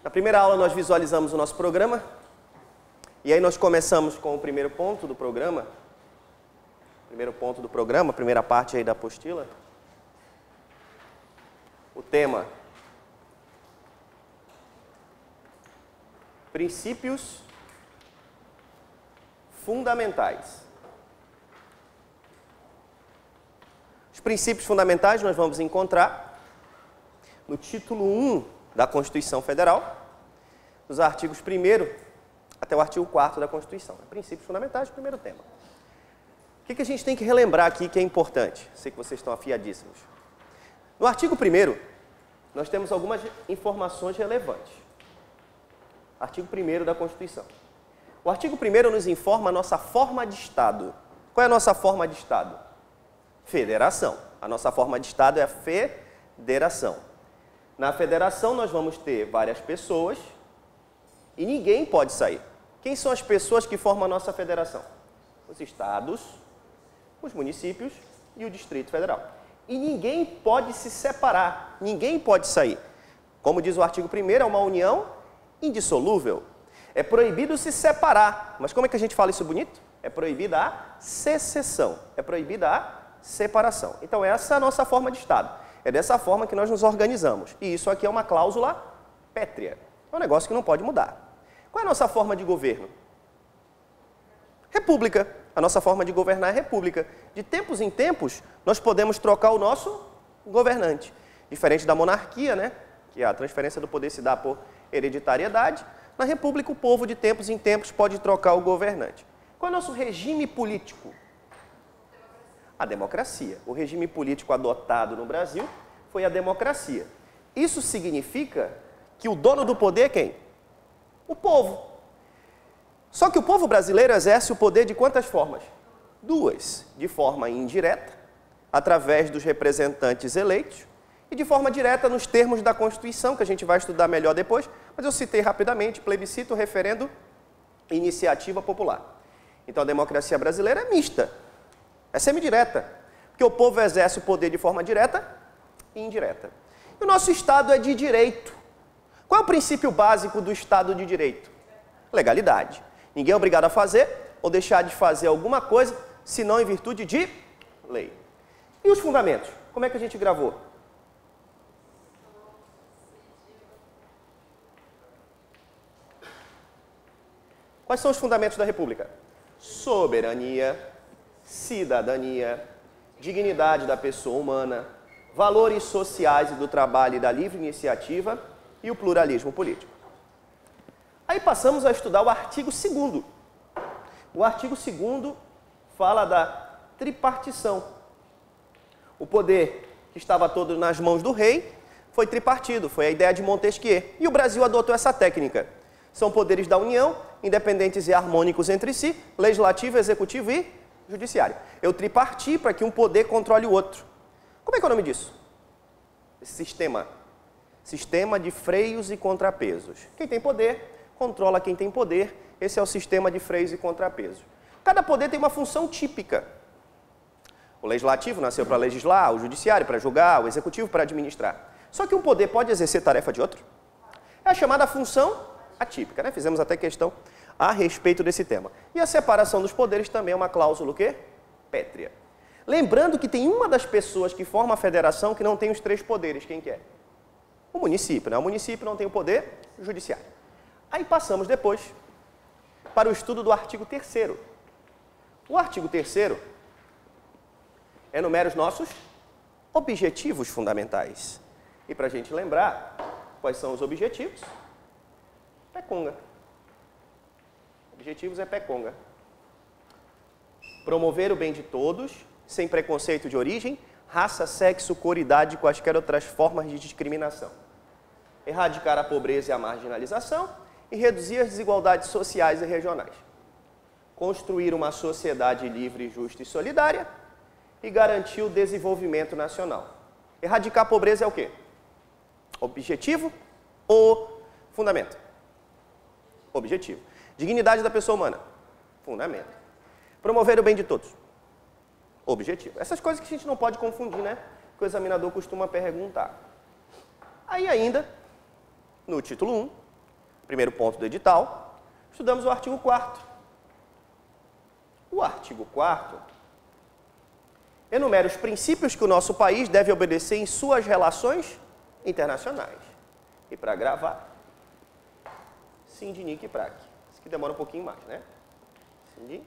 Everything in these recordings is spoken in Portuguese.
Na primeira aula nós visualizamos o nosso programa, e aí nós começamos com o primeiro ponto do programa, primeira parte aí da apostila. O tema: princípios fundamentais. Os princípios fundamentais nós vamos encontrar no título 1 da Constituição Federal, nos artigos 1º até o artigo 4º da Constituição. Princípios fundamentais, primeiro tema. O que a gente tem que relembrar aqui que é importante? Sei que vocês estão afiadíssimos. No artigo 1º, nós temos algumas informações relevantes. Artigo 1º da Constituição. O artigo 1º nos informa a nossa forma de Estado. Qual é a nossa forma de Estado? Federação. A nossa forma de Estado é a federação. Na federação nós vamos ter várias pessoas e ninguém pode sair. Quem são as pessoas que formam a nossa federação? Os estados, os municípios e o Distrito Federal. E ninguém pode se separar, ninguém pode sair. Como diz o artigo 1º, é uma união indissolúvel. É proibido se separar. Mas como é que a gente fala isso bonito? É proibida a secessão, é proibida a separação. Então essa é a nossa forma de Estado. É dessa forma que nós nos organizamos. E isso aqui é uma cláusula pétrea. É um negócio que não pode mudar. Qual é a nossa forma de governo? República. A nossa forma de governar é república. De tempos em tempos, nós podemos trocar o nosso governante. Diferente da monarquia, né? Que a transferência do poder se dá por hereditariedade. Na república, o povo, de tempos em tempos, pode trocar o governante. Qual é o nosso regime político? A democracia. O regime político adotado no Brasil foi a democracia. Isso significa que o dono do poder é quem? O povo. Só que o povo brasileiro exerce o poder de quantas formas? Duas. De forma indireta, através dos representantes eleitos, e de forma direta nos termos da Constituição, que a gente vai estudar melhor depois, mas eu citei rapidamente: plebiscito, referendo, iniciativa popular. Então a democracia brasileira é mista, é semidireta, porque o povo exerce o poder de forma direta e indireta. E o nosso Estado é de direito. Qual é o princípio básico do Estado de Direito? Legalidade. Ninguém é obrigado a fazer ou deixar de fazer alguma coisa, senão em virtude de lei. E os fundamentos? Como é que a gente gravou? Quais são os fundamentos da República? Soberania, cidadania, dignidade da pessoa humana, valores sociais e do trabalho e da livre iniciativa e o pluralismo político. Aí passamos a estudar o artigo 2º. O artigo 2º fala da tripartição. O poder que estava todo nas mãos do rei foi tripartido, foi a ideia de Montesquieu. E o Brasil adotou essa técnica. São poderes da União, independentes e harmônicos entre si, legislativo, executivo e judiciário. Eu triparti para que um poder controle o outro. Como é que é o nome disso? Esse sistema. Sistema de freios e contrapesos. Quem tem poder, controla quem tem poder. Esse é o sistema de freios e contrapesos. Cada poder tem uma função típica. O legislativo nasceu para legislar, o judiciário para julgar, o executivo para administrar. Só que um poder pode exercer tarefa de outro? É a chamada função atípica, né? Fizemos até questão a respeito desse tema. E a separação dos poderes também é uma cláusula o quê? Pétrea. Lembrando que tem uma das pessoas que forma a federação que não tem os 3 poderes. Quem que é? O município, né? O município não tem o poder judiciário. Aí passamos depois para o estudo do artigo 3º. O artigo 3º enumera os nossos objetivos fundamentais. E para a gente lembrar quais são os objetivos, PECONGA. Objetivos é PECONGA. Promover o bem de todos, sem preconceito de origem, raça, sexo, cor, idade e quaisquer outras formas de discriminação. Erradicar a pobreza e a marginalização e reduzir as desigualdades sociais e regionais. Construir uma sociedade livre, justa e solidária e garantir o desenvolvimento nacional. Erradicar a pobreza é o quê? Objetivo ou fundamento? Objetivo. Dignidade da pessoa humana? Fundamento. Promover o bem de todos? Objetivo. Essas coisas que a gente não pode confundir, né? que o examinador costuma perguntar. Aí ainda, no título 1, primeiro ponto do edital, estudamos o artigo 4º. O artigo 4º enumera os princípios que o nosso país deve obedecer em suas relações internacionais. E para gravar, Sindinic e Prac. Isso que demora um pouquinho mais, né? Sindinic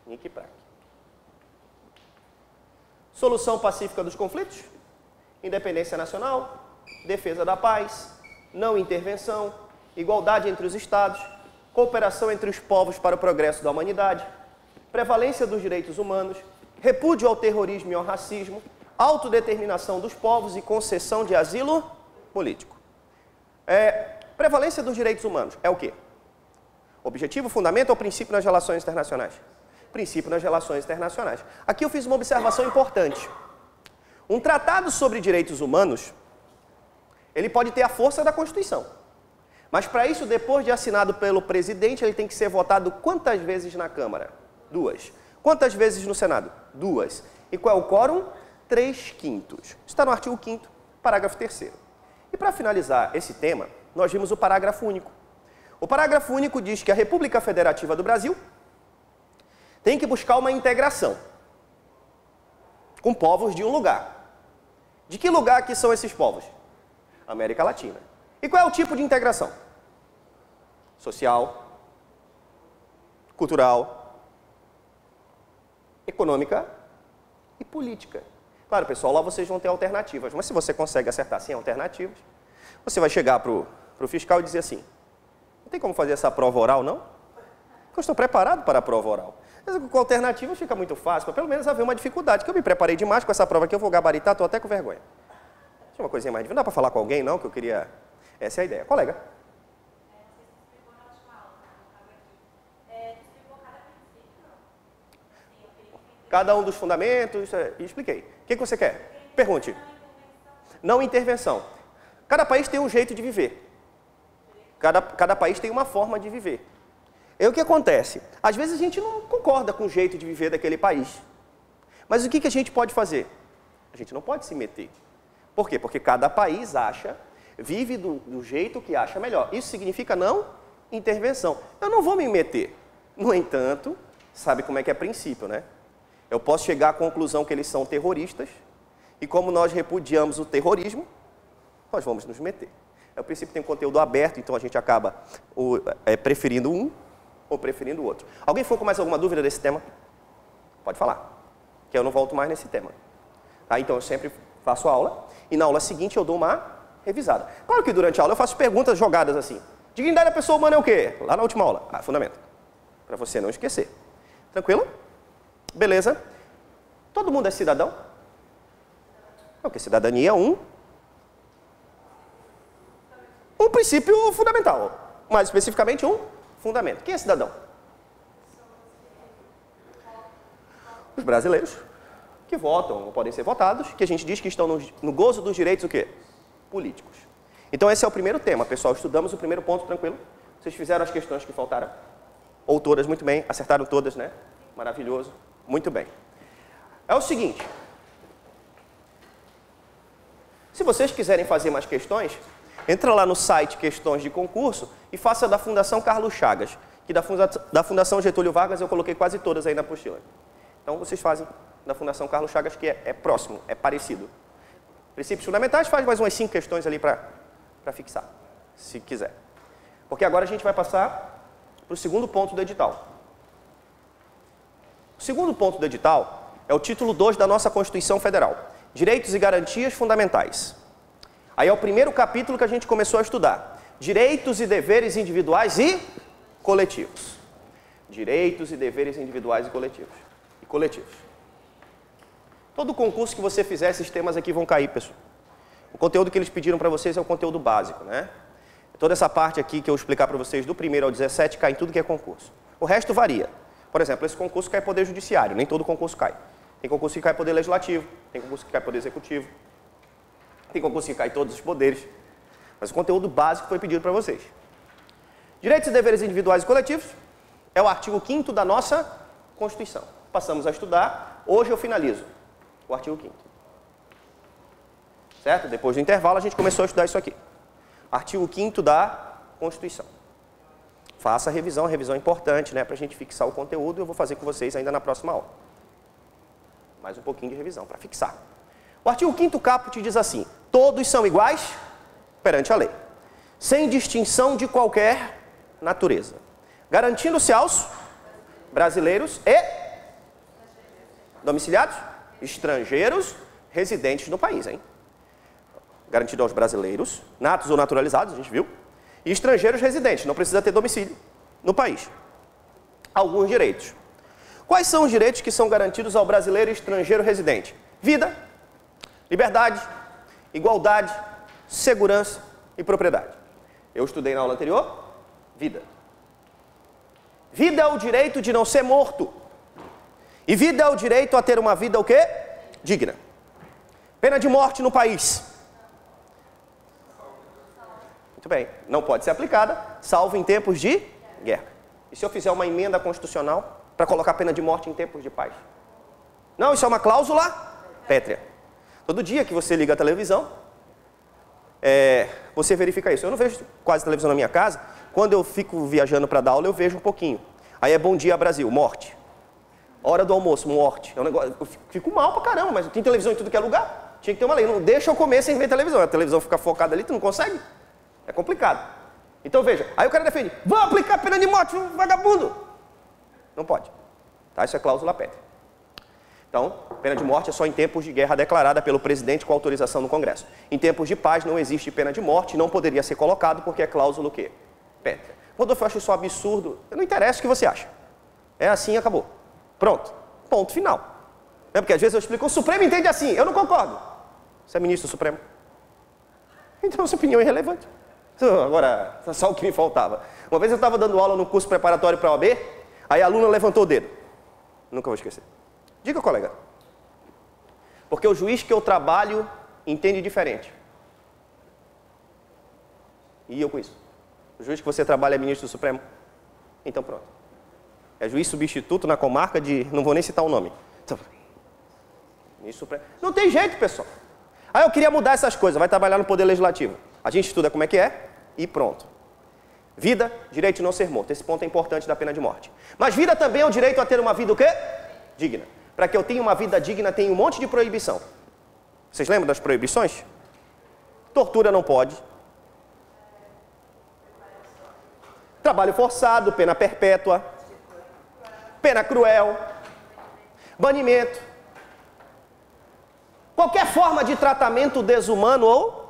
e Prac. Solução pacífica dos conflitos, independência nacional, defesa da paz, não intervenção, igualdade entre os Estados, cooperação entre os povos para o progresso da humanidade, prevalência dos direitos humanos, repúdio ao terrorismo e ao racismo, autodeterminação dos povos e concessão de asilo político. Prevalência dos direitos humanos é o quê? Objetivo, fundamento ou princípio nas relações internacionais? Princípio nas relações internacionais. Aqui eu fiz uma observação importante. Um tratado sobre direitos humanos, ele pode ter a força da Constituição. Mas para isso, depois de assinado pelo presidente, ele tem que ser votado quantas vezes na Câmara? 2. Quantas vezes no Senado? 2. E qual é o quórum? 3/5. Está no artigo 5º, parágrafo 3º. E para finalizar esse tema, nós vimos o parágrafo único. O parágrafo único diz que a República Federativa do Brasil tem que buscar uma integração com povos de um lugar. De que lugar que são esses povos? América Latina. E qual é o tipo de integração? Social, cultural, econômica e política. Claro, pessoal, lá vocês vão ter alternativas, mas se você consegue acertar sem alternativas, você vai chegar para o fiscal e dizer assim, não tem como fazer essa prova oral, não? Porque eu estou preparado para a prova oral. Mas com alternativas fica muito fácil, para pelo menos haver uma dificuldade, que eu me preparei demais com essa prova aqui, eu vou gabaritar, estou até com vergonha. Tinha uma coisinha mais difícil, não dá para falar com alguém, não, que eu queria... Essa é a ideia. Colega? Cada um dos fundamentos, expliquei. O que você quer? Pergunte. Não intervenção. Cada país tem um jeito de viver. Cada país tem uma forma de viver. E o que acontece? Às vezes a gente não concorda com o jeito de viver daquele país. Mas o que a gente pode fazer? A gente não pode se meter. Por quê? Porque cada país vive do jeito que acha melhor. Isso significa não intervenção. Eu não vou me meter. No entanto, sabe como é que é princípio, né? Eu posso chegar à conclusão que eles são terroristas, e como nós repudiamos o terrorismo, nós vamos nos meter. O princípio tem um conteúdo aberto, então a gente acaba preferindo um ou preferindo o outro. Alguém ficou com mais alguma dúvida desse tema? Pode falar, que eu não volto mais nesse tema. Tá? Então eu sempre faço aula, e na aula seguinte eu dou uma revisada. Claro que durante a aula eu faço perguntas jogadas assim. Dignidade da pessoa humana é o quê? Lá na última aula. Fundamento. Para você não esquecer. Tranquilo? Beleza? Todo mundo é cidadão? Porque cidadania é um princípio fundamental. Mais especificamente, um fundamento. Quem é cidadão? Os brasileiros que votam ou podem ser votados, que a gente diz que estão no gozo dos direitos o quê? Políticos. Então esse é o primeiro tema, pessoal. Estudamos o primeiro ponto, tranquilo? Vocês fizeram as questões que faltaram? Ou todas, muito bem. Acertaram todas, né? Maravilhoso. Muito bem. É o seguinte. Se vocês quiserem fazer mais questões, entra lá no site Questões de Concurso e faça da Fundação Carlos Chagas, que da Fundação Getúlio Vargas eu coloquei quase todas aí na apostila. Então vocês fazem da Fundação Carlos Chagas, que é próximo, é parecido. Princípios fundamentais, faz mais umas 5 questões ali para fixar, se quiser. Porque agora a gente vai passar para o segundo ponto do edital. O segundo ponto do edital é o título 2 da nossa Constituição Federal, Direitos e Garantias Fundamentais. Aí é o primeiro capítulo que a gente começou a estudar. Direitos e deveres individuais e coletivos. Direitos e deveres individuais e coletivos. Todo concurso que você fizer, esses temas aqui vão cair, pessoal. O conteúdo que eles pediram para vocês é o conteúdo básico, né? Toda essa parte aqui que eu explicar para vocês, do 1º ao 17, cai em tudo que é concurso. O resto varia. Por exemplo, esse concurso cai Poder Judiciário, nem todo concurso cai. Tem concurso que cai Poder Legislativo, tem concurso que cai Poder Executivo, tem concurso que cai todos os poderes. Mas o conteúdo básico foi pedido para vocês. Direitos e deveres individuais e coletivos é o artigo 5º da nossa Constituição. Passamos a estudar, hoje eu finalizo o artigo 5º. certo? Depois do intervalo a gente começou a estudar isso aqui. Artigo 5º da Constituição. Faça a revisão é importante, né, para a gente fixar o conteúdo, eu vou fazer com vocês ainda na próxima aula. Mais um pouquinho de revisão, para fixar. O artigo 5º caput diz assim: todos são iguais perante a lei, sem distinção de qualquer natureza, garantindo-se aos brasileiros e domiciliados, estrangeiros, residentes no país, hein? Garantido aos brasileiros, natos ou naturalizados, a gente viu, e estrangeiros residentes, não precisa ter domicílio no país. Alguns direitos. Quais são os direitos que são garantidos ao brasileiro e estrangeiro residente? Vida, liberdade, igualdade, segurança e propriedade. Eu estudei na aula anterior, vida. Vida é o direito de não ser morto. E vida é o direito a ter uma vida o quê? Digna. Pena de morte no país. Muito bem, não pode ser aplicada, salvo em tempos de guerra. E se eu fizer uma emenda constitucional para colocar pena de morte em tempos de paz? Não, isso é uma cláusula pétrea. Todo dia que você liga a televisão, você verifica isso. Eu não vejo quase televisão na minha casa. Quando eu fico viajando para dar aula, eu vejo um pouquinho. Aí é Bom Dia Brasil, morte. Hora do almoço, morte. É um negócio, eu fico mal pra caramba, mas tem televisão em tudo que é lugar. Tinha que ter uma lei. Não deixa eu comer sem ver televisão. A televisão fica focada ali, tu não consegue. É complicado. Então veja, aí o cara defende, vamos aplicar pena de morte no vagabundo. Não pode. Tá? Isso é cláusula pétrea. Então, pena de morte é só em tempos de guerra declarada pelo presidente com autorização no Congresso. Em tempos de paz não existe pena de morte, não poderia ser colocado porque é cláusula o quê? Pétrea. Rodolfo, eu acho isso um absurdo. Não interessa o que você acha. É assim e acabou. Pronto. Ponto final. É porque às vezes eu explico, o Supremo entende assim, eu não concordo. Você é ministro do Supremo. Então sua opinião é irrelevante. Agora, só o que me faltava. Uma vez eu estava dando aula no curso preparatório para a OAB, aí a aluna levantou o dedo. Nunca vou esquecer. Diga, colega. Porque o juiz que eu trabalho entende diferente. E eu com isso. O juiz que você trabalha é ministro do Supremo? Então pronto. É juiz substituto na comarca de... Não vou nem citar o nome. Ministro Supremo. Não tem jeito, pessoal. Aí eu queria mudar essas coisas. Vai trabalhar no Poder Legislativo. A gente estuda como é que é e pronto. Vida, direito de não ser morto. Esse ponto é importante da pena de morte. Mas vida também é o direito a ter uma vida o quê? Digna. Para que eu tenha uma vida digna, tem um monte de proibição. Vocês lembram das proibições? Tortura não pode. Trabalho forçado, pena perpétua. Pena cruel. Banimento. Qualquer forma de tratamento desumano ou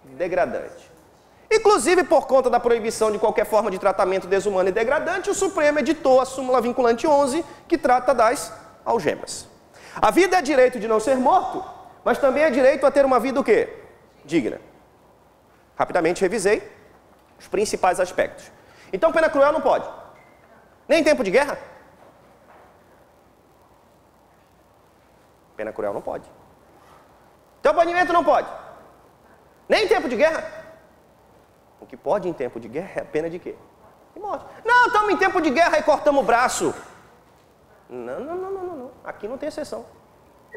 degradante. Inclusive, por conta da proibição de qualquer forma de tratamento desumano e degradante, o Supremo editou a súmula vinculante 11, que trata das algemas. A vida é direito de não ser morto, mas também é direito a ter uma vida o quê? Digna. Rapidamente revisei os principais aspectos. Então, pena cruel não pode. Nem em tempo de guerra. Pena cruel não pode. Então, banimento não pode. Nem em tempo de guerra. O que pode em tempo de guerra é a pena de quê? De morte. Não, estamos em tempo de guerra e cortamos o braço. Não. Aqui não tem exceção.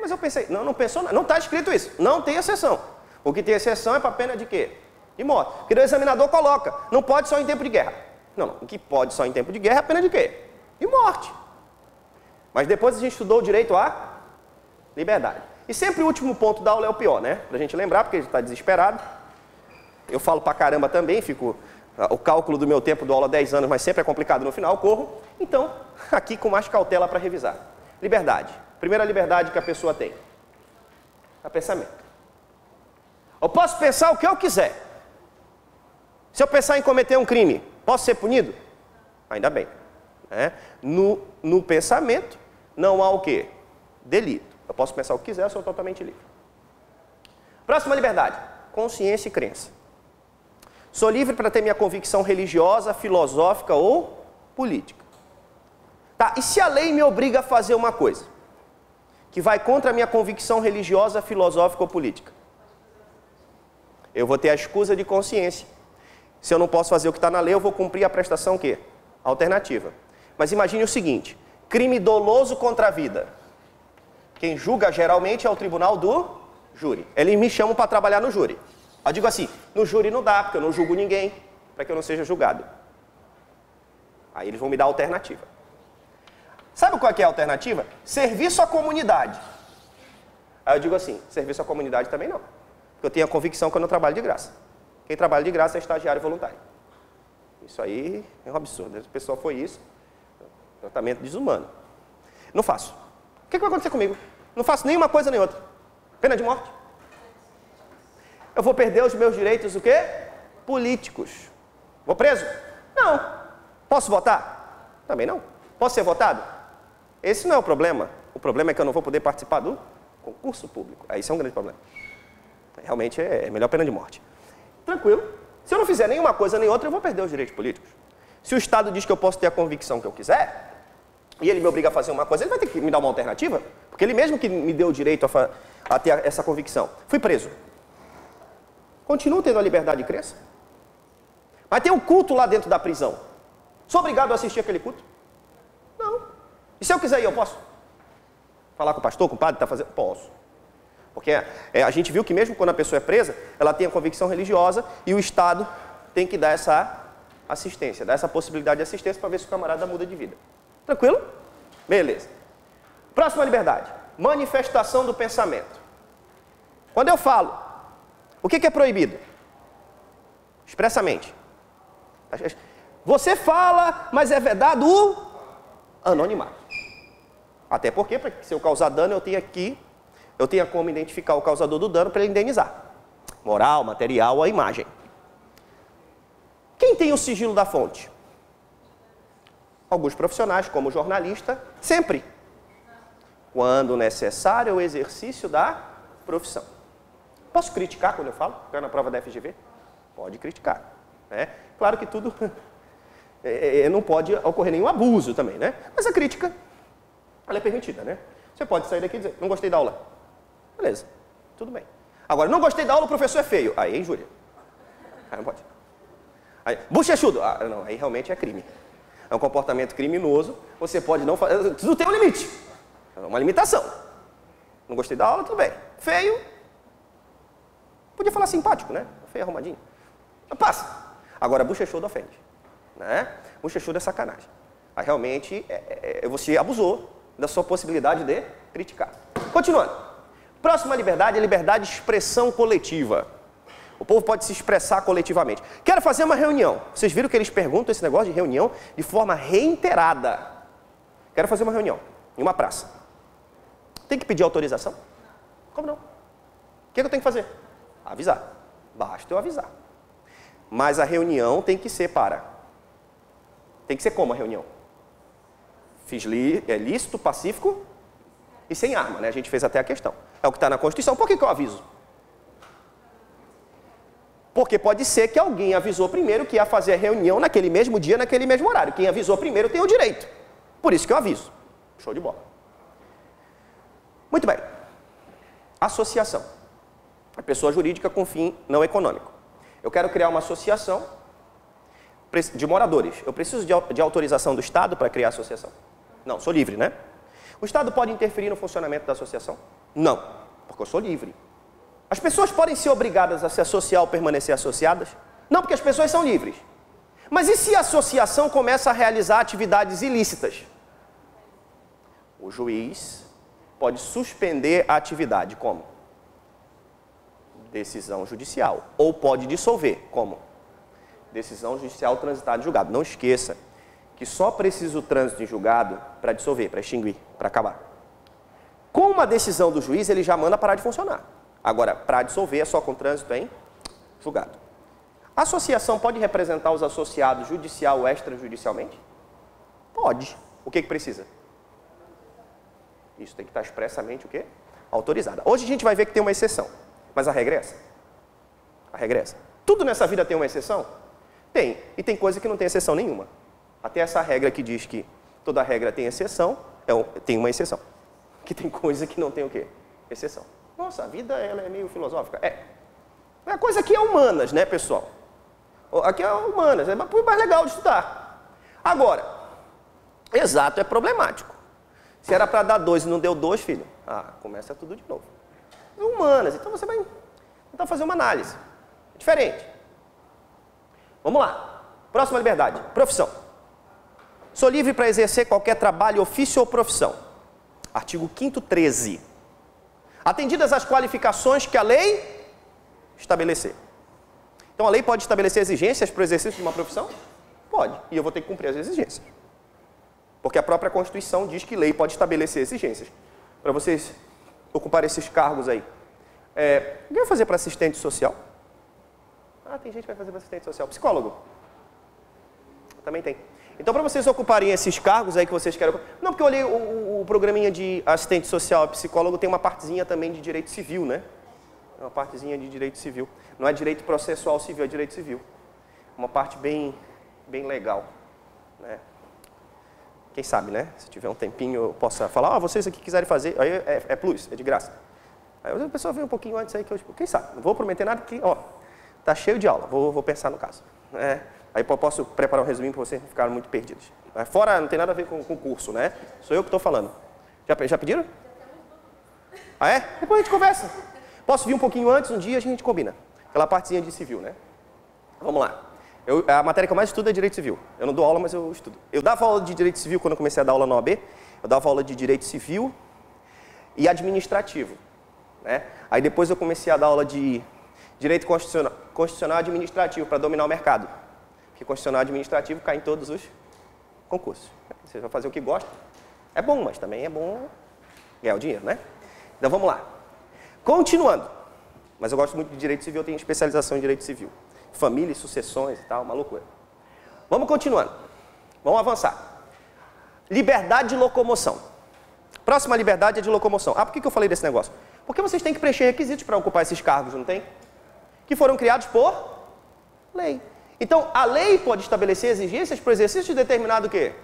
Mas eu pensei, não pensou, não está escrito isso. Não tem exceção. O que tem exceção é para pena de quê? De morte. Porque o examinador coloca, não pode só em tempo de guerra. Não. O que pode só em tempo de guerra é a pena de quê? De morte. Mas depois a gente estudou o direito à liberdade. E sempre o último ponto da aula é o pior, né? Pra gente lembrar, porque a gente está desesperado. Eu falo pra caramba também, fico... O cálculo do meu tempo do aula 10 anos, mas sempre é complicado no final, corro. Então, aqui com mais cautela para revisar. Liberdade. Primeira liberdade que a pessoa tem. É pensamento. Eu posso pensar o que eu quiser. Se eu pensar em cometer um crime, posso ser punido? Ainda bem. Né? No pensamento, não há o quê? Delito. Eu posso pensar o que quiser, eu sou totalmente livre. Próxima liberdade. Consciência e crença. Sou livre para ter minha convicção religiosa, filosófica ou política. Tá, e se a lei me obriga a fazer uma coisa que vai contra a minha convicção religiosa, filosófica ou política? Eu vou ter a escusa de consciência. Se eu não posso fazer o que está na lei, eu vou cumprir a prestação o quê? Alternativa. Mas imagine o seguinte, crime doloso contra a vida. Quem julga geralmente é o tribunal do Júri. Eles me chamam para trabalhar no júri. Eu digo assim, no júri não dá, porque eu não julgo ninguém, para que eu não seja julgado. Aí eles vão me dar a alternativa. Sabe qual é a alternativa? Serviço à comunidade. Aí eu digo assim, serviço à comunidade também não. Porque eu tenho a convicção que eu não trabalho de graça. Quem trabalha de graça é estagiário voluntário. Isso aí é um absurdo. Se o pessoal foi isso, tratamento desumano. Não faço. O que vai acontecer comigo? Não faço nenhuma coisa nem outra. Pena de morte. Eu vou perder os meus direitos, o quê? Políticos. Vou preso? Não. Posso votar? Também não. Posso ser votado? Esse não é o problema. O problema é que eu não vou poder participar do concurso público. Aí isso é um grande problema. Realmente é melhor pena de morte. Tranquilo. Se eu não fizer nenhuma coisa nem outra, eu vou perder os direitos políticos. Se o Estado diz que eu posso ter a convicção que eu quiser, e ele me obriga a fazer uma coisa, ele vai ter que me dar uma alternativa, porque ele mesmo que me deu o direito a ter essa convicção. Fui preso. Continuo tendo a liberdade de crença. Mas tem um culto lá dentro da prisão. Sou obrigado a assistir aquele culto? Não. E se eu quiser ir, eu posso? Falar com o pastor, com o padre, está fazendo? Posso. Porque a gente viu que mesmo quando a pessoa é presa, ela tem a convicção religiosa e o Estado tem que dar essa assistência, dar essa possibilidade de assistência para ver se o camarada muda de vida. Tranquilo? Beleza. Próxima liberdade. Manifestação do pensamento. Quando eu falo, o que é proibido? Expressamente. Você fala, mas é vedado o anonimato. Até porque, se eu causar dano, eu tenho como identificar o causador do dano para ele indenizar. Moral, material, a imagem. Quem tem o sigilo da fonte? Alguns profissionais, como jornalista, sempre. Quando necessário, é o exercício da profissão. Posso criticar quando eu falo? Caiu na prova da FGV? Pode criticar. Né? Claro que tudo... não pode ocorrer nenhum abuso também, né? Mas a crítica, ela é permitida, né? Você pode sair daqui e dizer, não gostei da aula. Beleza, tudo bem. Agora, não gostei da aula, o professor é feio. Aí é injúria. Aí não pode. Aí, bochechudo. Não, aí realmente é crime. É um comportamento criminoso. Você pode não fazer... Tudo tem um limite. É uma limitação. Não gostei da aula, tudo bem. Feio. Podia falar simpático, né? Feio, arrumadinho. Passa. Agora, bochechudo ofende. Né? Bochechudo é sacanagem. Aí realmente você abusou da sua possibilidade de criticar. Continuando. Próxima liberdade é a liberdade de expressão coletiva. O povo pode se expressar coletivamente. Quero fazer uma reunião. Vocês viram que eles perguntam esse negócio de reunião de forma reiterada. Quero fazer uma reunião em uma praça. Tem que pedir autorização? Como não? O que eu tenho que fazer? Avisar. Basta eu avisar. Mas a reunião tem que ser Tem que ser como a reunião? Lícito, pacífico e sem arma, né? A gente fez até a questão. É o que está na Constituição. Por que eu aviso? Porque pode ser que alguém avisou primeiro que ia fazer a reunião naquele mesmo dia, naquele mesmo horário. Quem avisou primeiro tem o direito. Por isso que eu aviso. Show de bola. Muito bem. Associação. A pessoa jurídica com fim não econômico. Eu quero criar uma associação de moradores. Eu preciso de autorização do Estado para criar a associação? Não, sou livre, né? O Estado pode interferir no funcionamento da associação? Não, porque eu sou livre. As pessoas podem ser obrigadas a se associar ou permanecer associadas? Não, porque as pessoas são livres. Mas e se a associação começa a realizar atividades ilícitas? O juiz pode suspender a atividade. Como? Decisão judicial. Ou pode dissolver. Como? Decisão judicial transitada em julgado. Não esqueça que só precisa o trânsito em julgado para dissolver, para extinguir, para acabar. Com uma decisão do juiz, ele já manda parar de funcionar. Agora, para dissolver é só com trânsito em julgado. A associação pode representar os associados judicial ou extrajudicialmente? Pode. O que precisa? Isso tem que estar expressamente o quê? Autorizada. Hoje a gente vai ver que tem uma exceção. Mas a regra é essa. A regra é essa. Tudo nessa vida tem uma exceção? Tem. E tem coisa que não tem exceção nenhuma. Até essa regra que diz que toda regra tem exceção, tem uma exceção. Que tem coisa que não tem o quê? Exceção. Nossa, a vida ela é meio filosófica. É a coisa aqui é humanas, né, pessoal? Aqui é humanas, é mais legal de estudar. Agora, exato é problemático. Se era para dar 2 e não deu 2, filho, começa tudo de novo. humanas. Então você vai tentar fazer uma análise diferente. Vamos lá. Próxima liberdade. Profissão. Sou livre para exercer qualquer trabalho, ofício ou profissão. Artigo 5º, 13. Atendidas as qualificações que a lei estabelecer. Então a lei pode estabelecer exigências para o exercício de uma profissão? Pode. E eu vou ter que cumprir as exigências. Porque a própria Constituição diz que lei pode estabelecer exigências para vocês ocuparem esses cargos aí. O que vai fazer para assistente social? Ah, tem gente que vai fazer para assistente social. Psicólogo? Também tem. Então, para vocês ocuparem esses cargos aí que vocês querem... Não, porque eu olhei o programinha de assistente social e psicólogo, tem uma partezinha também de direito civil, né? Uma partezinha de direito civil. Não é direito processual civil, é direito civil. Uma parte bem legal, né? Quem sabe, né? Se tiver um tempinho, eu possa falar, vocês aqui quiserem fazer, aí é plus, é de graça. Aí a pessoa vem um pouquinho antes aí, que eu, quem sabe? Não vou prometer nada, porque, tá cheio de aula, vou pensar no caso. Aí eu posso preparar um resuminho para vocês não ficarem muito perdidos. Fora, não tem nada a ver com o curso, né? Sou eu que estou falando. Já pediram? Ah, é? Depois a gente conversa. Posso vir um pouquinho antes, um dia a gente combina. Aquela partezinha de civil, né? Vamos lá. A matéria que eu mais estudo é Direito Civil. Eu não dou aula, mas eu estudo. Eu dava aula de Direito Civil quando eu comecei a dar aula na OAB. Eu dava aula de Direito Civil e Administrativo, né? Aí depois eu comecei a dar aula de Direito Constitucional e Administrativo para dominar o mercado. Porque Constitucional e Administrativo cai em todos os concursos. Você vai fazer o que gosta. É bom, mas também é bom ganhar o dinheiro, né? Então vamos lá. Continuando. Mas eu gosto muito de Direito Civil, eu tenho especialização em Direito Civil. Família e sucessões e tal, uma loucura. Vamos continuando. Vamos avançar. Liberdade de locomoção. Próxima liberdade é de locomoção. Por que eu falei desse negócio? Porque vocês têm que preencher requisitos para ocupar esses cargos, não tem? Que foram criados por lei. Então, a lei pode estabelecer exigências para o exercício de determinado o quê?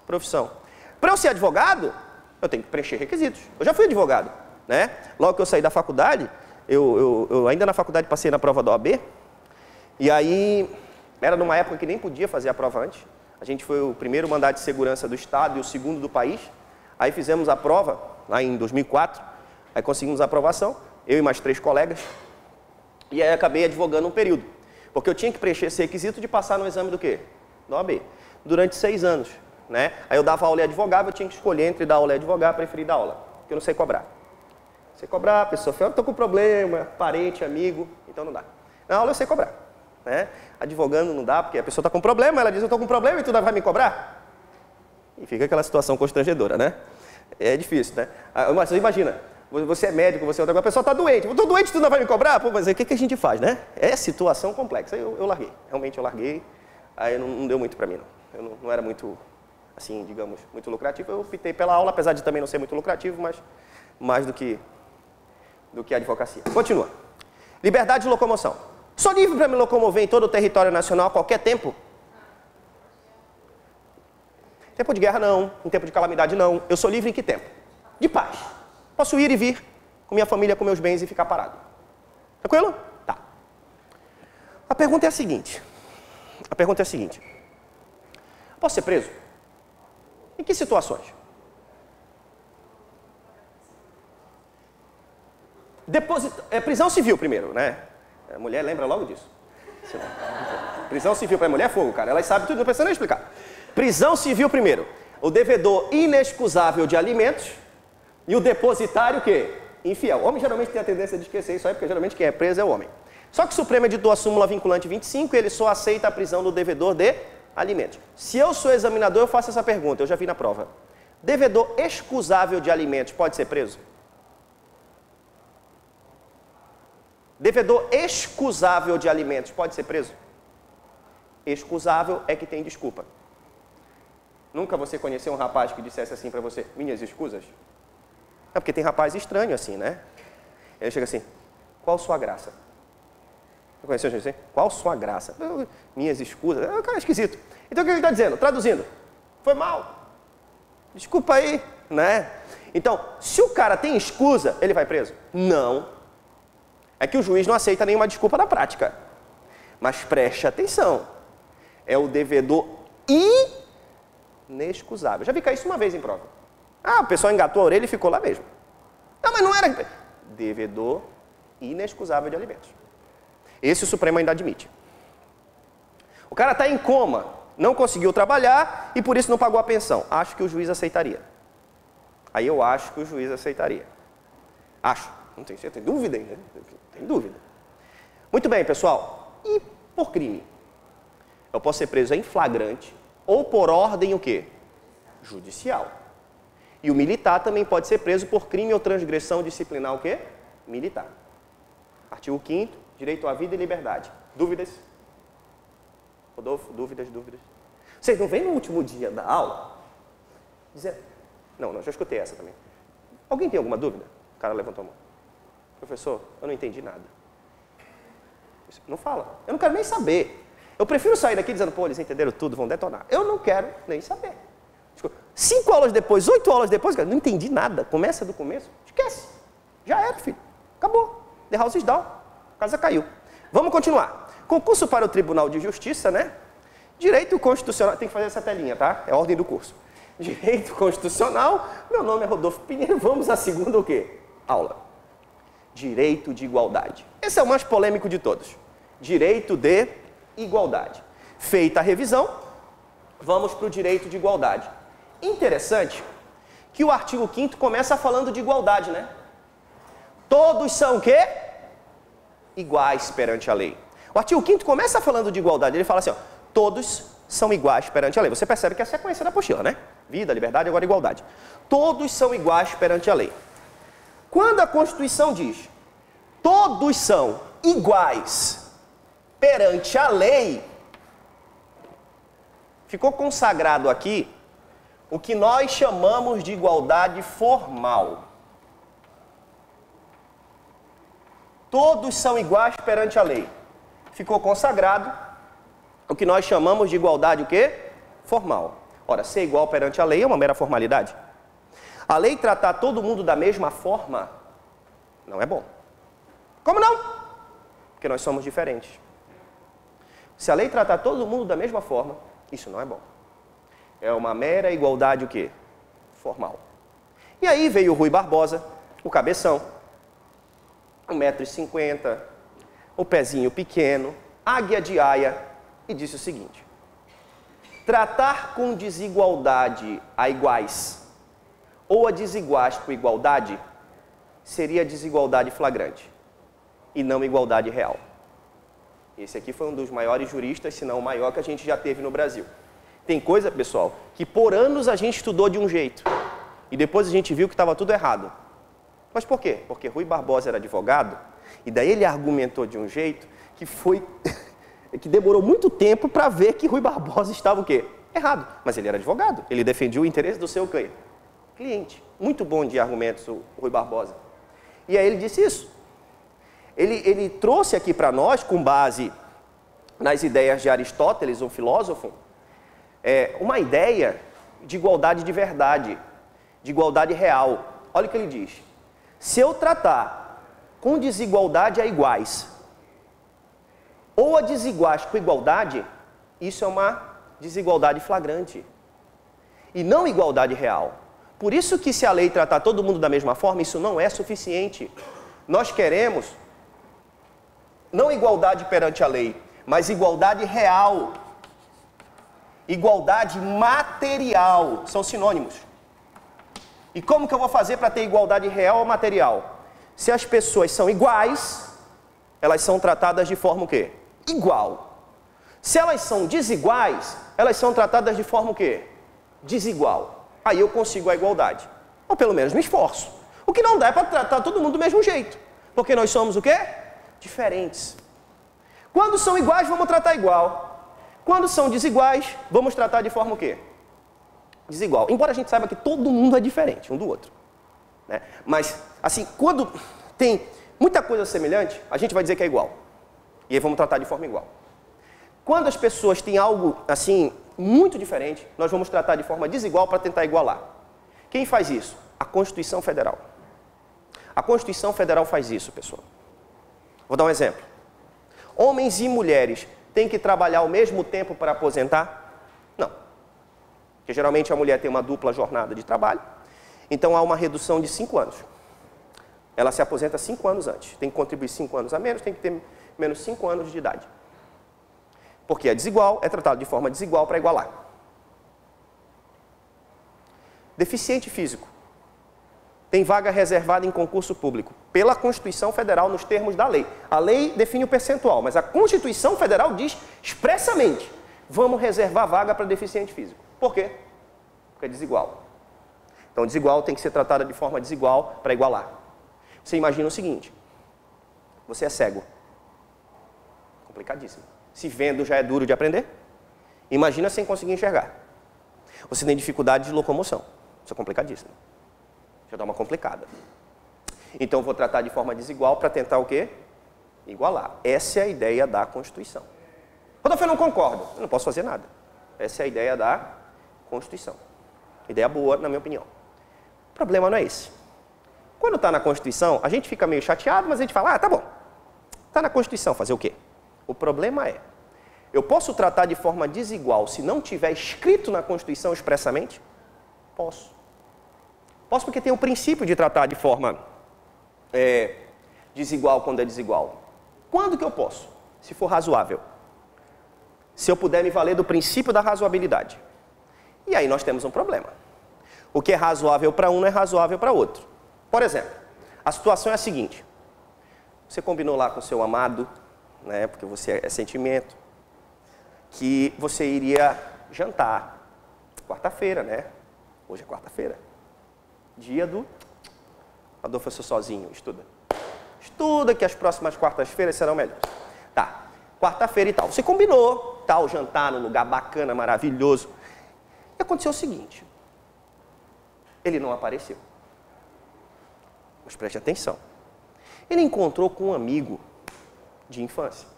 Profissão. Para eu ser advogado, eu tenho que preencher requisitos. Eu já fui advogado, né? Logo que eu saí da faculdade, eu ainda na faculdade passei na prova da OAB. E aí, era numa época que nem podia fazer a prova antes. A gente foi o primeiro mandado de segurança do Estado e o segundo do país. Aí fizemos a prova, lá em 2004. Aí conseguimos a aprovação, eu e mais 3 colegas. E aí acabei advogando um período. Porque eu tinha que preencher esse requisito de passar no exame do quê? Da OAB. Durante 6 anos, né? Aí eu dava aula e advogava, eu tinha que escolher entre dar aula e advogar, preferir dar aula. Porque eu não sei cobrar. Sei cobrar, a pessoa fala, eu estou com problema, parente, amigo, então não dá. Na aula eu sei cobrar. Né? Advogando não dá, porque a pessoa está com problema, ela diz, eu estou com problema e tu vai me cobrar? E fica aquela situação constrangedora, né? É difícil, né? Mas imagina, você é médico, você é outra coisa, a pessoa está doente, eu estou doente, tu não vai me cobrar? Pô, mas o que a gente faz, né? É situação complexa, aí eu larguei, realmente eu larguei, aí não deu muito para mim, não. Eu não era muito, assim, digamos, muito lucrativo, eu optei pela aula, apesar de também não ser muito lucrativo, mas mais do que a advocacia. Continua. Liberdade de locomoção. Sou livre para me locomover em todo o território nacional a qualquer tempo? Tempo de guerra, não. Em tempo de calamidade, não. Eu sou livre em que tempo? De paz. Posso ir e vir com minha família, com meus bens e ficar parado. Tranquilo? Tá. A pergunta é a seguinte. Posso ser preso? Em que situações? Prisão civil primeiro, né? A mulher lembra logo disso. Prisão civil para a mulher é fogo, cara. Elas sabem tudo, não precisa nem explicar. Prisão civil primeiro. O devedor inexcusável de alimentos e o depositário o quê? Infiel. O homem geralmente tem a tendência de esquecer isso aí, porque geralmente quem é preso é o homem. Só que o Supremo editou a súmula vinculante 25 e ele só aceita a prisão do devedor de alimentos. Se eu sou examinador, eu faço essa pergunta, eu já vi na prova. Devedor excusável de alimentos pode ser preso? Devedor excusável de alimentos pode ser preso? Excusável é que tem desculpa. Nunca você conheceu um rapaz que dissesse assim para você, minhas escusas? É porque tem rapaz estranho assim, né? Ele chega assim, qual sua graça? Você conheceu gente assim? Qual sua graça? Minhas escusas? É um cara esquisito. Então o que ele está dizendo? Traduzindo, foi mal. Desculpa aí, né? Então, se o cara tem escusa, ele vai preso? Não. É que o juiz não aceita nenhuma desculpa na prática. Mas preste atenção. É o devedor inexcusável. Já vi cair isso uma vez em prova. O pessoal engatou a orelha e ficou lá mesmo. Não, mas não era... devedor inexcusável de alimentos. Esse o Supremo ainda admite. O cara está em coma, não conseguiu trabalhar e por isso não pagou a pensão. Acho que o juiz aceitaria. Aí eu acho que o juiz aceitaria. Acho. Não tenho certeza, tem dúvida ainda. Tem dúvida. Muito bem, pessoal. E por crime? Eu posso ser preso em flagrante ou por ordem o quê? Judicial. E o militar também pode ser preso por crime ou transgressão disciplinar o quê? Militar. Artigo 5º, direito à vida e liberdade. Dúvidas? Rodolfo, dúvidas? Vocês não vêm no último dia da aula? Não, já escutei essa também. Alguém tem alguma dúvida? O cara levantou a mão. Professor, eu não entendi nada. Não fala. Eu não quero nem saber. Eu prefiro sair daqui dizendo, pô, eles entenderam tudo, vão detonar. Eu não quero nem saber. 5 aulas depois, 8 aulas depois, cara, não entendi nada. Começa do começo, esquece. Já era, filho. Acabou. The house is down. A casa caiu. Vamos continuar. Concurso para o Tribunal de Justiça, né? Direito Constitucional. Tem que fazer essa telinha, tá? É a ordem do curso. Direito Constitucional. Meu nome é Rodolfo Pinheiro. Vamos à segunda o quê? Aula. Direito de igualdade. Esse é o mais polêmico de todos. Direito de igualdade. Feita a revisão, vamos para o direito de igualdade. Interessante que o artigo 5º começa falando de igualdade, né? Todos são o quê? Iguais perante a lei. O artigo 5º começa falando de igualdade. Ele fala assim, ó, todos são iguais perante a lei. Você percebe que é a sequência da apostila, né? Vida, liberdade, agora igualdade. Todos são iguais perante a lei. Quando a Constituição diz todos são iguais perante a lei, ficou consagrado aqui o que nós chamamos de igualdade formal. Todos são iguais perante a lei. Ficou consagrado o que nós chamamos de igualdade o quê? Formal. Ora, ser igual perante a lei é uma mera formalidade. A lei tratar todo mundo da mesma forma não é bom. Como não? Porque nós somos diferentes. Se a lei tratar todo mundo da mesma forma, isso não é bom. É uma mera igualdade o quê? Formal. E aí veio o Rui Barbosa, o cabeção, 1,50 m, o pezinho pequeno, águia de aia, e disse o seguinte: tratar com desigualdade a iguais ou a desiguais com igualdade seria desigualdade flagrante e não igualdade real. Esse aqui foi um dos maiores juristas, se não o maior que a gente já teve no Brasil. Tem coisa, pessoal, que por anos a gente estudou de um jeito e depois a gente viu que estava tudo errado. Mas por quê? Porque Rui Barbosa era advogado e daí ele argumentou de um jeito que foi que demorou muito tempo para ver que Rui Barbosa estava o quê? Errado. Mas ele era advogado, ele defendia o interesse do seu cliente. Muito bom de argumentos o Rui Barbosa. E aí ele disse isso. Ele trouxe aqui para nós, com base nas ideias de Aristóteles, um filósofo, uma ideia de igualdade de verdade, de igualdade real. Olha o que ele diz. Se eu tratar com desigualdade a iguais, ou a desiguais com igualdade, isso é uma desigualdade flagrante. E não igualdade real. Por isso que se a lei tratar todo mundo da mesma forma, isso não é suficiente. Nós queremos não igualdade perante a lei, mas igualdade real. Igualdade material. São sinônimos. E como que eu vou fazer para ter igualdade real ou material? Se as pessoas são iguais, elas são tratadas de forma o quê? Igual. Se elas são desiguais, elas são tratadas de forma o quê? Desigual. Aí eu consigo a igualdade. Ou pelo menos me esforço. O que não dá é para tratar todo mundo do mesmo jeito. Porque nós somos o quê? Diferentes. Quando são iguais, vamos tratar igual. Quando são desiguais, vamos tratar de forma o quê? Desigual. Embora a gente saiba que todo mundo é diferente um do outro, né? Mas, assim, quando tem muita coisa semelhante, a gente vai dizer que é igual. E aí vamos tratar de forma igual. Quando as pessoas têm algo, assim, muito diferente, nós vamos tratar de forma desigual para tentar igualar. Quem faz isso? A Constituição Federal. A Constituição Federal faz isso, pessoal. Vou dar um exemplo. Homens e mulheres têm que trabalhar ao mesmo tempo para aposentar? Não. Porque geralmente a mulher tem uma dupla jornada de trabalho, então há uma redução de 5 anos. ela se aposenta 5 anos antes. Tem que contribuir 5 anos a menos, tem que ter menos 5 anos de idade. Porque é desigual, é tratado de forma desigual para igualar. Deficiente físico. Tem vaga reservada em concurso público pela Constituição Federal nos termos da lei. A lei define o percentual, mas a Constituição Federal diz expressamente: vamos reservar vaga para deficiente físico. Por quê? Porque é desigual. Então, desigual tem que ser tratada de forma desigual para igualar. Você imagina o seguinte: você é cego. Complicadíssimo. Se vendo já é duro de aprender, imagina sem conseguir enxergar. Você tem dificuldade de locomoção. Isso é complicadíssimo. Já dá uma complicada. Então, vou tratar de forma desigual para tentar o quê? Igualar. Essa é a ideia da Constituição. Rodolfo, eu não concordo. Eu não posso fazer nada. Essa é a ideia da Constituição. Ideia boa, na minha opinião. O problema não é esse. Quando está na Constituição, a gente fica meio chateado, mas a gente fala: ah, tá bom. Está na Constituição, fazer o quê? O problema é, eu posso tratar de forma desigual se não tiver escrito na Constituição expressamente? Posso. Posso porque tem o princípio de tratar de forma desigual quando é desigual. Quando que eu posso? Se for razoável. Se eu puder me valer do princípio da razoabilidade. E aí nós temos um problema. O que é razoável para um não é razoável para outro. Por exemplo, a situação é a seguinte: você combinou lá com seu amado, né, porque você é sentimento, que você iria jantar quarta-feira, né? Hoje é quarta-feira. Dia do... Adolfo, eu sou sozinho, estuda. Estuda que as próximas quartas-feiras serão melhores. Tá, quarta-feira e tal. Você combinou, tal, jantar num lugar bacana, maravilhoso. E aconteceu o seguinte: ele não apareceu. Mas preste atenção. Ele encontrou com um amigo de infância,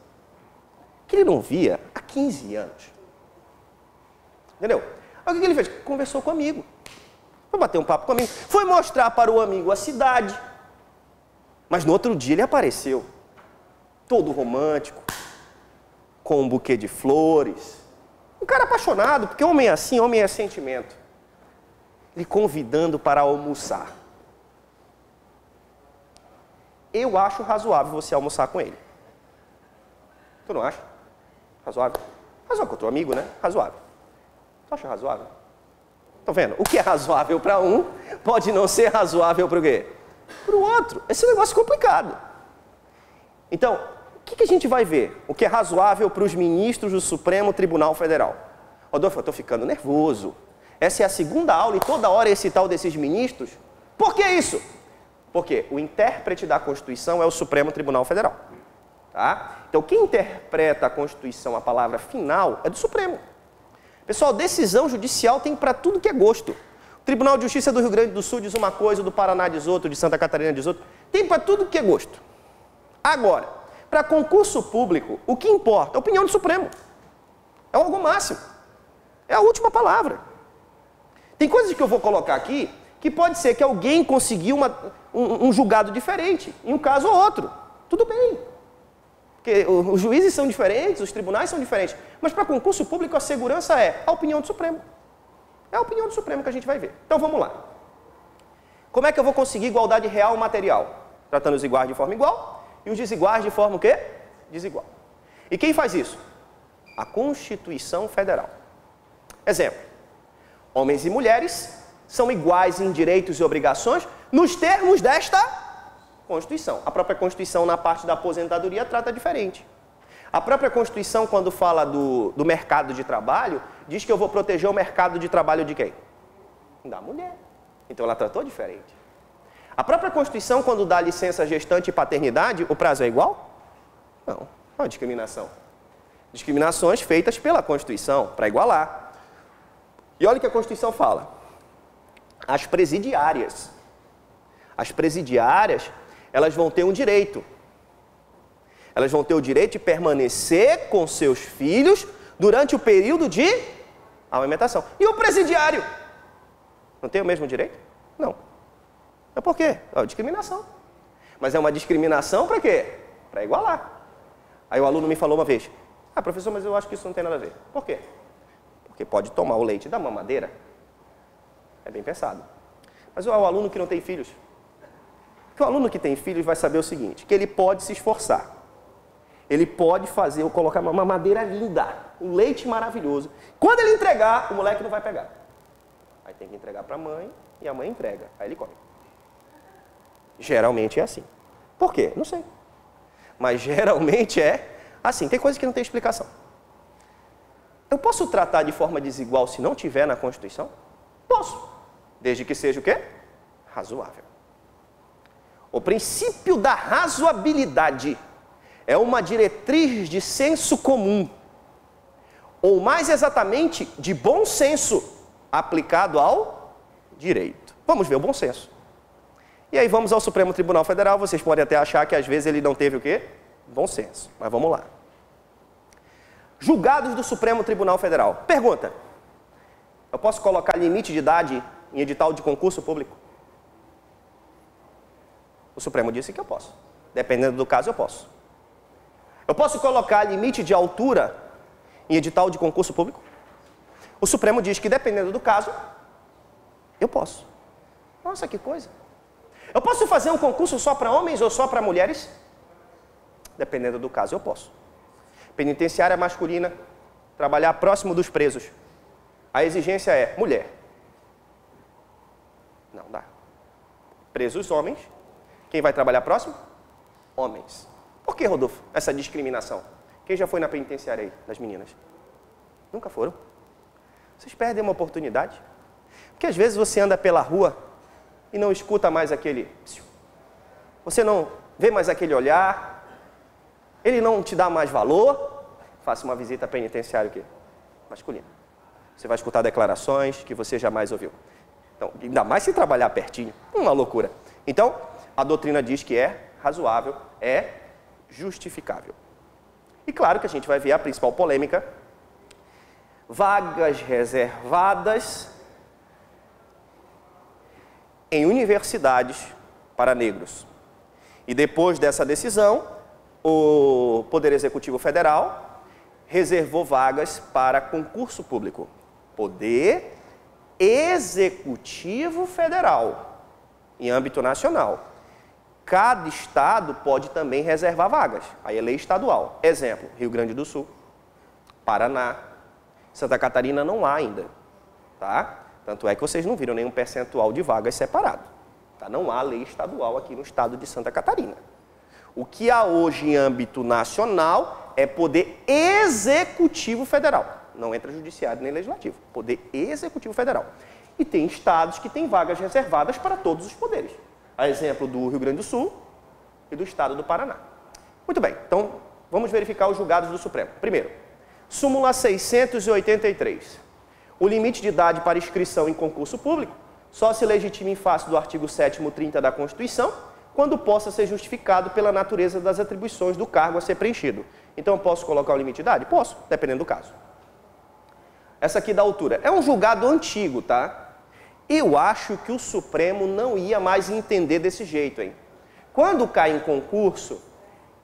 que ele não via há 15 anos. Entendeu? Aí o que ele fez? Conversou com o amigo. Foi bater um papo comigo. Foi mostrar para o amigo a cidade. Mas no outro dia ele apareceu. Todo romântico. Com um buquê de flores. Um cara apaixonado, porque homem é assim, homem é sentimento. Lhe convidando para almoçar. Eu acho razoável você almoçar com ele. Tu não acha? Razoável? Razoável com o teu amigo, né? Razoável. Tu acha razoável? Estão vendo? O que é razoável para um pode não ser razoável para o quê? Para o outro. Esse é um negócio complicado. Então, o que a gente vai ver? O que é razoável para os ministros do Supremo Tribunal Federal? Rodolfo, eu estou ficando nervoso. Essa é a segunda aula e toda hora esse tal desses ministros. Por que isso? Porque o intérprete da Constituição é o Supremo Tribunal Federal. Tá? Então, quem interpreta a Constituição, a palavra final, é do Supremo. Pessoal, decisão judicial tem para tudo que é gosto. O Tribunal de Justiça do Rio Grande do Sul diz uma coisa, do Paraná diz outra, de Santa Catarina diz outra. Tem para tudo que é gosto. Agora, para concurso público, o que importa é a opinião do Supremo. É o algo máximo. É a última palavra. Tem coisas que eu vou colocar aqui que pode ser que alguém conseguiu um julgado diferente, em um caso ou outro. Tudo bem. Porque os juízes são diferentes, os tribunais são diferentes. Mas para concurso público a segurança é a opinião do Supremo. É a opinião do Supremo que a gente vai ver. Então vamos lá. Como é que eu vou conseguir igualdade real material? Tratando os iguais de forma igual e os desiguais de forma o quê? Desigual. E quem faz isso? A Constituição Federal. Exemplo. Homens e mulheres são iguais em direitos e obrigações nos termos desta Constituição. A própria Constituição, na parte da aposentadoria, trata diferente. A própria Constituição, quando fala do mercado de trabalho, diz que eu vou proteger o mercado de trabalho de quem? Da mulher. Então ela tratou diferente. A própria Constituição, quando dá licença gestante e paternidade, o prazo é igual? Não. É uma discriminação. Discriminações feitas pela Constituição, para igualar. E olha o que a Constituição fala. As presidiárias. As presidiárias, elas vão ter um direito. Elas vão ter o direito de permanecer com seus filhos durante o período de amamentação. E o presidiário? Não tem o mesmo direito? Não. Mas por quê? É uma discriminação. Mas é uma discriminação para quê? Para igualar. Aí o aluno me falou uma vez: ah, professor, mas eu acho que isso não tem nada a ver. Por quê? Porque pode tomar o leite da mamadeira. É bem pensado. Mas o aluno que não tem filhos, Porque o aluno que tem filhos vai saber o seguinte, que ele pode se esforçar. Ele pode fazer, ou colocar uma mamadeira linda, um leite maravilhoso. Quando ele entregar, o moleque não vai pegar. Aí tem que entregar para a mãe e a mãe entrega. Aí ele come. Geralmente é assim. Por quê? Não sei. Mas geralmente é assim. Tem coisa que não tem explicação. Eu posso tratar de forma desigual se não tiver na Constituição? Posso. Desde que seja o quê? Razoável. O princípio da razoabilidade é uma diretriz de senso comum, ou mais exatamente, de bom senso, aplicado ao direito. Vamos ver o bom senso. E aí vamos ao Supremo Tribunal Federal, vocês podem até achar que às vezes ele não teve o quê? Bom senso, mas vamos lá. Julgados do Supremo Tribunal Federal. Pergunta, eu posso colocar limite de idade em edital de concurso público? O Supremo disse que eu posso. Dependendo do caso, eu posso. Eu posso colocar limite de altura em edital de concurso público? O Supremo diz que, dependendo do caso, eu posso. Nossa, que coisa. Eu posso fazer um concurso só para homens ou só para mulheres? Dependendo do caso, eu posso. Penitenciária masculina, trabalhar próximo dos presos. A exigência é mulher. Não dá. Presos homens. Quem vai trabalhar próximo? Homens. Por que, Rodolfo, essa discriminação? Quem já foi na penitenciária aí, das meninas? Nunca foram. Vocês perdem uma oportunidade. Porque às vezes você anda pela rua e não escuta mais aquele... Você não vê mais aquele olhar. Ele não te dá mais valor. Faça uma visita penitenciária o quê? Masculina. Você vai escutar declarações que você jamais ouviu. Então, ainda mais se trabalhar pertinho. Uma loucura. Então, a doutrina diz que é razoável, é justificável. E claro que a gente vai ver a principal polêmica. Vagas reservadas em universidades para negros. E depois dessa decisão, o Poder Executivo Federal reservou vagas para concurso público. Poder Executivo Federal, em âmbito nacional. Cada estado pode também reservar vagas. Aí é lei estadual. Exemplo, Rio Grande do Sul, Paraná, Santa Catarina não há ainda. Tá? Tanto é que vocês não viram nenhum percentual de vagas separado. Tá? Não há lei estadual aqui no estado de Santa Catarina. O que há hoje em âmbito nacional é Poder Executivo Federal. Não entra judiciário nem legislativo. Poder Executivo Federal. E tem estados que têm vagas reservadas para todos os poderes. A exemplo do Rio Grande do Sul e do estado do Paraná. Muito bem, então vamos verificar os julgados do Supremo. Primeiro, súmula 683. O limite de idade para inscrição em concurso público só se legitima em face do artigo 7º 30 da Constituição, quando possa ser justificado pela natureza das atribuições do cargo a ser preenchido. Então, eu posso colocar o limite de idade? Posso, dependendo do caso. Essa aqui da altura. É um julgado antigo, tá? Eu acho que o Supremo não ia mais entender desse jeito, hein? Quando cai em concurso,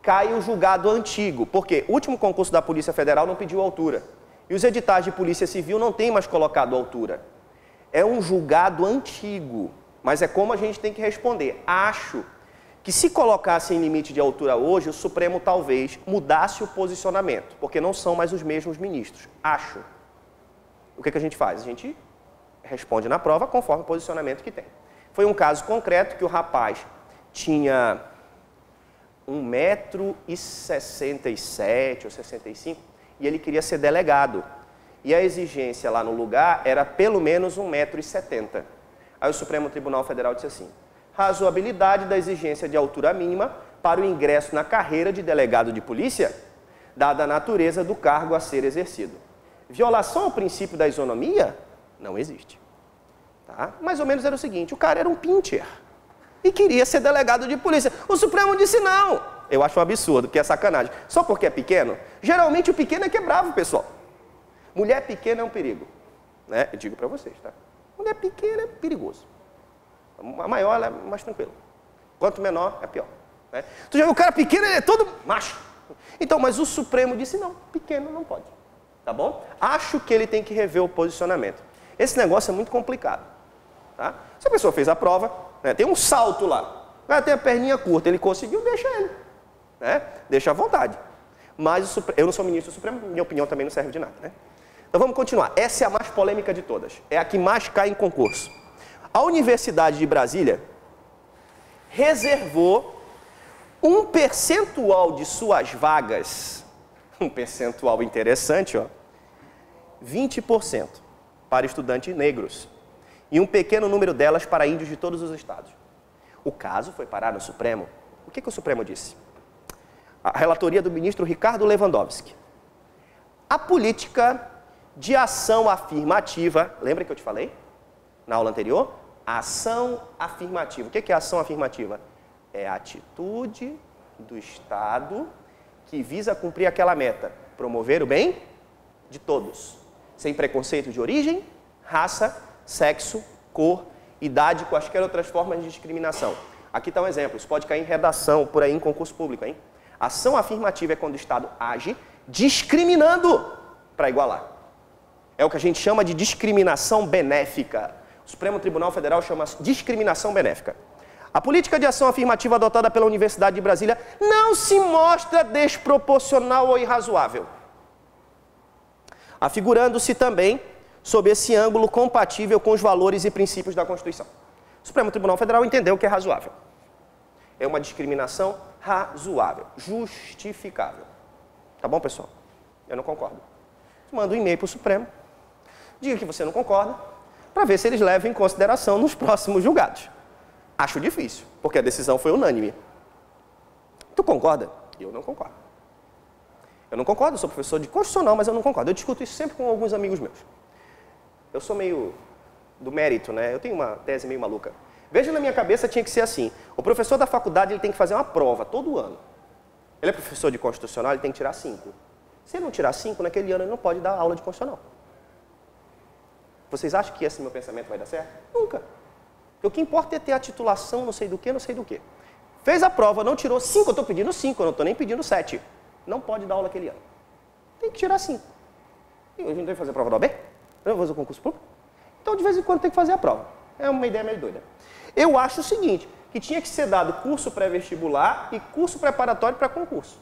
cai o julgado antigo, porque o último concurso da Polícia Federal não pediu altura. E os editais de Polícia Civil não têm mais colocado altura. É um julgado antigo, mas é como a gente tem que responder. Acho que se colocassem limite de altura hoje, o Supremo talvez mudasse o posicionamento, porque não são mais os mesmos ministros. Acho. O que a gente faz? A gente responde na prova conforme o posicionamento que tem. Foi um caso concreto que o rapaz tinha 1,67 m ou 65 e ele queria ser delegado. E a exigência lá no lugar era pelo menos 1,70 m. Aí o Supremo Tribunal Federal disse assim: razoabilidade da exigência de altura mínima para o ingresso na carreira de delegado de polícia, dada a natureza do cargo a ser exercido. Violação ao princípio da isonomia? Não existe. Tá? Mais ou menos era o seguinte, o cara era um pincher e queria ser delegado de polícia. O Supremo disse não. Eu acho um absurdo, porque é sacanagem. Só porque é pequeno? Geralmente o pequeno é que é bravo, pessoal. Mulher pequena é um perigo. Né? Eu digo para vocês, tá? Mulher pequena é perigoso. A maior ela é mais tranquila. Quanto menor, é pior. Né? Tu já viu o cara pequeno, ele é todo macho. Então, mas o Supremo disse não, pequeno não pode. Tá bom? Acho que ele tem que rever o posicionamento. Esse negócio é muito complicado. Tá? Se a pessoa fez a prova, né, tem um salto lá. cara tem a perninha curta, ele conseguiu, deixa ele. Né? Deixa à vontade. Mas eu não sou ministro do Supremo, minha opinião também não serve de nada. Né? Então vamos continuar. Essa é a mais polêmica de todas. É a que mais cai em concurso. A Universidade de Brasília reservou um percentual de suas vagas, um percentual interessante, ó, 20% para estudantes negros e um pequeno número delas para índios de todos os estados. O caso foi parar no Supremo. O que o Supremo disse? A relatoria do ministro Ricardo Lewandowski. A política de ação afirmativa, lembra que eu te falei na aula anterior? Ação afirmativa. O que é ação afirmativa? É a atitude do Estado que visa cumprir aquela meta, promover o bem de todos, sem preconceito de origem, raça, sexo, cor, idade, quaisquer outras formas de discriminação. Aqui está um exemplo, isso pode cair em redação, por aí em concurso público, hein? Ação afirmativa é quando o Estado age discriminando para igualar. É o que a gente chama de discriminação benéfica. O Supremo Tribunal Federal chama discriminação benéfica. A política de ação afirmativa adotada pela Universidade de Brasília não se mostra desproporcional ou irrazoável, afigurando-se também, sob esse ângulo, compatível com os valores e princípios da Constituição. O Supremo Tribunal Federal entendeu que é razoável. É uma discriminação razoável, justificável. Tá bom, pessoal? Eu não concordo. Manda um e-mail para o Supremo, diga que você não concorda, para ver se eles levam em consideração nos próximos julgados. Acho difícil, porque a decisão foi unânime. Tu concorda? Eu não concordo. Eu não concordo, eu sou professor de constitucional, mas eu não concordo. Eu discuto isso sempre com alguns amigos meus. Eu sou meio do mérito, né? Eu tenho uma tese meio maluca. Veja, na minha cabeça tinha que ser assim. O professor da faculdade ele tem que fazer uma prova todo ano. Ele é professor de constitucional, ele tem que tirar 5. Se ele não tirar 5, naquele ano ele não pode dar aula de constitucional. Vocês acham que esse meu pensamento vai dar certo? Nunca. O que importa é ter a titulação, não sei do que, não sei do que. Fez a prova, não tirou 5, eu estou pedindo 5, eu não estou nem pedindo 7. Não pode dar aula aquele ano. Tem que tirar 5. E hoje não tem que fazer a prova da OAB? Eu vou fazer o concurso público? Então, de vez em quando, tem que fazer a prova. É uma ideia meio doida. Eu acho o seguinte, que tinha que ser dado curso pré-vestibular e curso preparatório para concurso.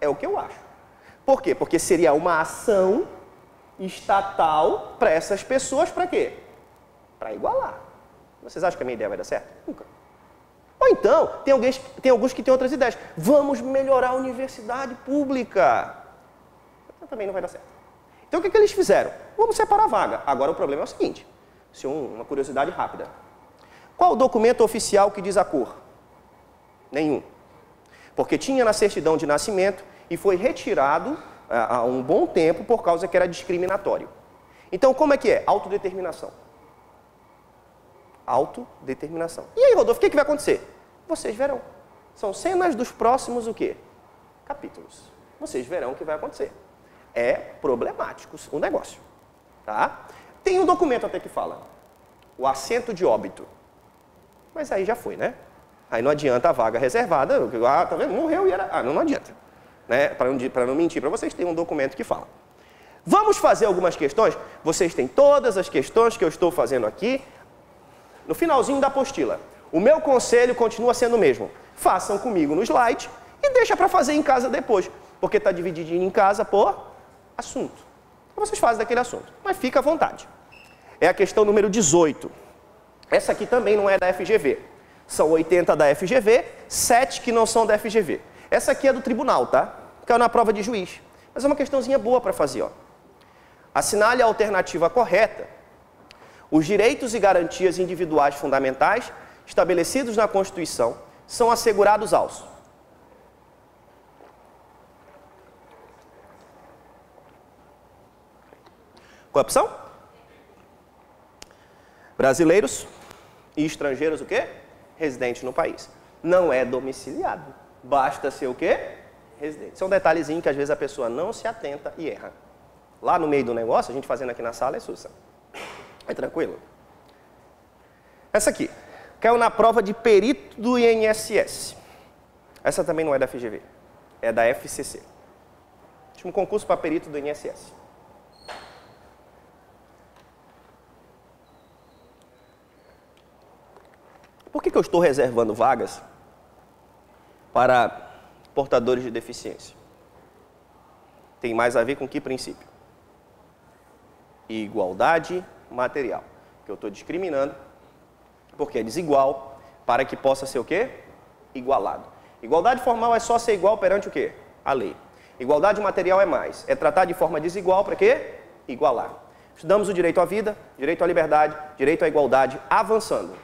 É o que eu acho. Por quê? Porque seria uma ação estatal para essas pessoas, para quê? Para igualar. Vocês acham que a minha ideia vai dar certo? Nunca. Ou então, tem alguns que têm outras ideias. Vamos melhorar a universidade pública. Também não vai dar certo. Então, o que eles fizeram? Vamos separar a vaga. Agora, o problema é o seguinte. Uma curiosidade rápida. Qual o documento oficial que diz a cor? Nenhum. Porque tinha na certidão de nascimento e foi retirado há um bom tempo por causa que era discriminatório. Então, como é que é? Autodeterminação. Autodeterminação. E aí, Rodolfo, o que vai acontecer? Vocês verão. São cenas dos próximos o quê? Capítulos. Vocês verão o que vai acontecer. É problemático o negócio. Tá? Tem um documento até que fala. O assento de óbito. Mas aí já foi, né? Aí não adianta a vaga reservada. Ah, tá vendo? Morreu e era... Ah, não adianta. Né? Para não mentir para vocês, tem um documento que fala. Vamos fazer algumas questões? Vocês têm todas as questões que eu estou fazendo aqui no finalzinho da apostila. O meu conselho continua sendo o mesmo. Façam comigo no slide e deixa para fazer em casa depois. Porque está divididinho em casa por assunto. Então vocês fazem daquele assunto. Mas fica à vontade. É a questão número 18. Essa aqui também não é da FGV. São 80 da FGV, 7 que não são da FGV. Essa aqui é do tribunal, tá? Caiu na prova de juiz. Mas é uma questãozinha boa para fazer, ó. Assinale a alternativa correta. Os direitos e garantias individuais fundamentais estabelecidos na Constituição são assegurados aos... Qual é a opção? Brasileiros e estrangeiros o quê? Residentes no país. Não é domiciliado. Basta ser o quê? Residente. Isso é um detalhezinho que às vezes a pessoa não se atenta e erra. Lá no meio do negócio, a gente fazendo aqui na sala é sussa. É tranquilo? Essa aqui. Caiu na prova de perito do INSS. Essa também não é da FGV. É da FCC. Último concurso para perito do INSS. Por que eu estou reservando vagas para portadores de deficiência. Tem mais a ver com que princípio? Igualdade material. Que eu estou discriminando porque é desigual para que possa ser o quê? Igualado. Igualdade formal é só ser igual perante o quê? A lei. Igualdade material é mais. É tratar de forma desigual para quê? Igualar. Estudamos o direito à vida, direito à liberdade, direito à igualdade, avançando.